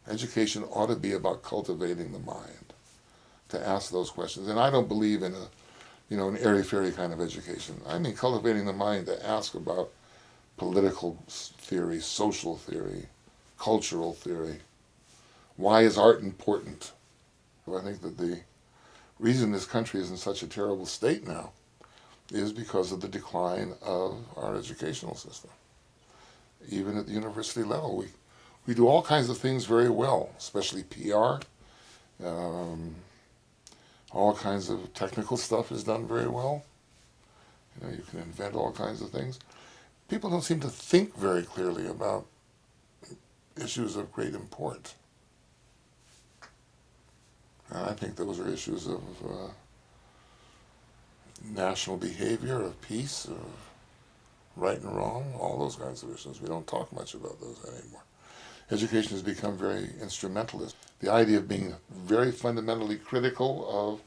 Education ought to be about cultivating the mind, to ask those questions. And I don't believe in an airy-fairy kind of education. I mean cultivating the mind to ask about political theory, social theory, cultural theory. Why is art important? I think that the reason this country is in such a terrible state now is because of the decline of our educational system. Even at the university level, we do all kinds of things very well, especially PR. All kinds of technical stuff is done very well. You can invent all kinds of things. People don't seem to think very clearly about issues of great import. And I think those are issues of national behavior, of peace, of right and wrong, all those kinds of issues. We don't talk much about those anymore. Education has become very instrumentalist. The idea of being very fundamentally critical of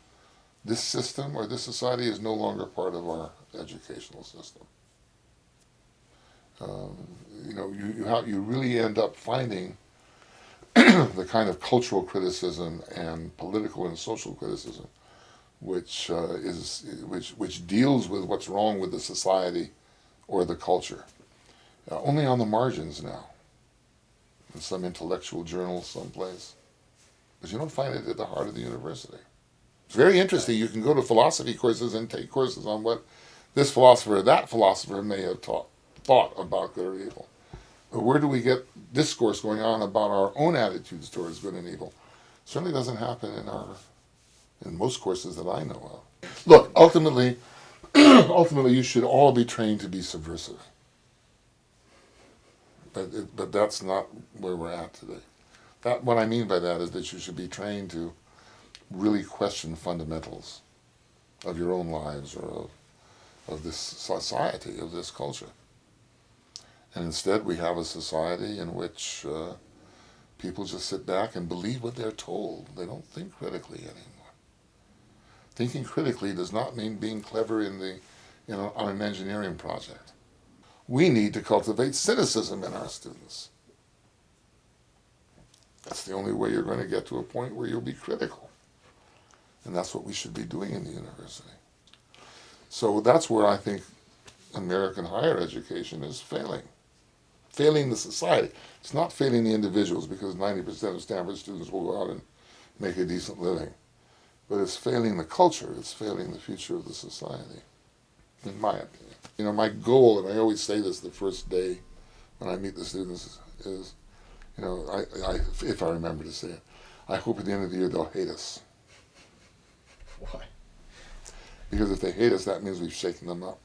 this system or this society is no longer part of our educational system. You really end up finding the kind of cultural criticism and political and social criticism which deals with what's wrong with the society or the culture. Only on the margins now, in some intellectual journal someplace. But you don't find it at the heart of the university. It's very interesting. You can go to philosophy courses and take courses on what this philosopher or that philosopher may have thought about good or evil. But where do we get discourse going on about our own attitudes towards good and evil? It certainly doesn't happen in most courses that I know of. Look, ultimately, you should all be trained to be subversive. But that's not where we're at today. What I mean by that is that you should be trained to really question fundamentals of your own lives or of this society, of this culture. And instead we have a society in which people just sit back and believe what they're told. They don't think critically anymore. Thinking critically does not mean being clever on an engineering project. We need to cultivate cynicism in our students. That's the only way you're going to get to a point where you'll be critical. And that's what we should be doing in the university. So that's where I think American higher education is failing. Failing the society. It's not failing the individuals, because 90% of Stanford students will go out and make a decent living. But it's failing the culture. It's failing the future of the society, in my opinion. My goal, and I always say this the first day when I meet the students, is, if I remember to say it, I hope at the end of the year they'll hate us. Why? Because if they hate us, that means we've shaken them up.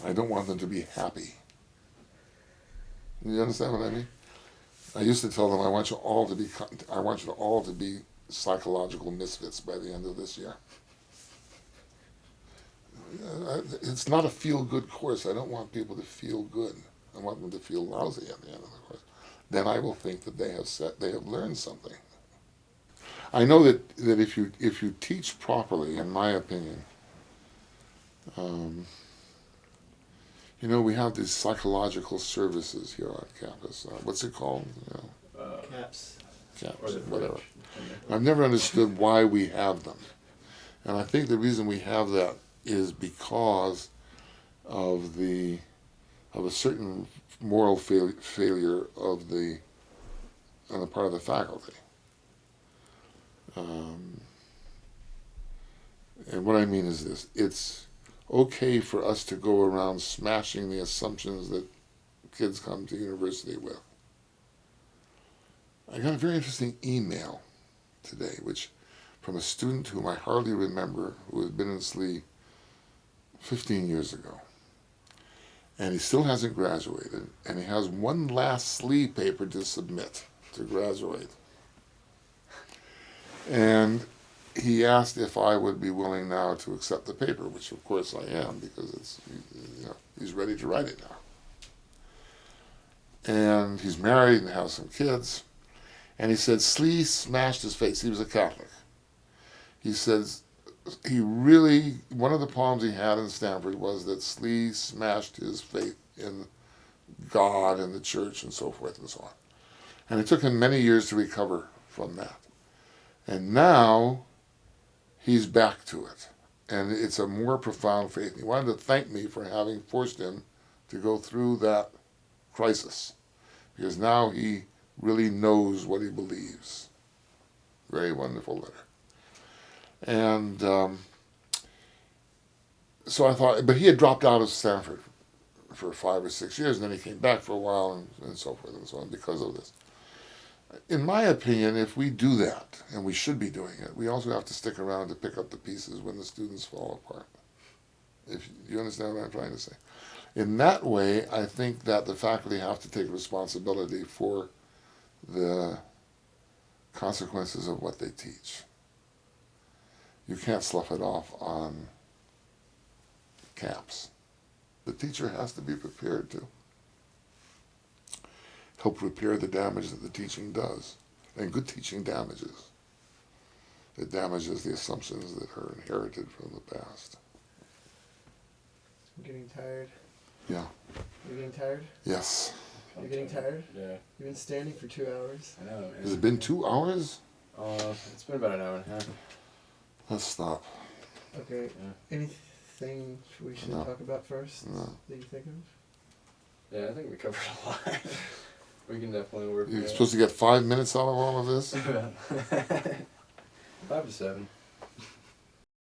I don't want them to be happy. You understand what I mean? I used to tell them I want you all to be psychological misfits by the end of this year. It's not a feel-good course. I don't want people to feel good. I want them to feel lousy at the end of the course. Then I will think that they have learned something. I know that if you teach properly, in my opinion, we have these psychological services here on campus. What's it called? CAPS. CAPS, whatever. I've never understood why we have them. And I think the reason we have that is because of a certain moral failure on the part of the faculty. And what I mean is this: it's okay for us to go around smashing the assumptions that kids come to university with. I got a very interesting email today, from a student whom I hardly remember, who had been in SLE 15 years ago. And he still hasn't graduated, and he has one last SLE paper to submit to graduate. And he asked if I would be willing now to accept the paper, which of course I am, because he's ready to write it now. And he's married and has some kids. And he said SLE smashed his face. He was a Catholic. He says one of the problems he had in Stanford was that SLE smashed his faith in God and the church and so forth and so on. And it took him many years to recover from that. And now he's back to it. And it's a more profound faith. He wanted to thank me for having forced him to go through that crisis. Because now he really knows what he believes. Very wonderful letter. And so I thought, but he had dropped out of Stanford for 5 or 6 years, and then he came back for a while and so forth and so on because of this. In my opinion, if we do that, and we should be doing it, we also have to stick around to pick up the pieces when the students fall apart. If you understand what I'm trying to say. In that way, I think that the faculty have to take responsibility for the consequences of what they teach. You can't slough it off on camps. The teacher has to be prepared to help repair the damage that the teaching does. And good teaching damages. It damages the assumptions that are inherited from the past. I'm getting tired. Yeah. You're getting tired? Yes. You're getting tired? Yeah. You've been standing for 2 hours. I know. Man. Has it been 2 hours? It's been about an hour and a half. Let's stop. Okay. Yeah. Anything we should No. talk about first No. that you think of? Yeah, I think we covered a lot. We can definitely work. You're supposed to get 5 minutes out of all of this? 5 to 7.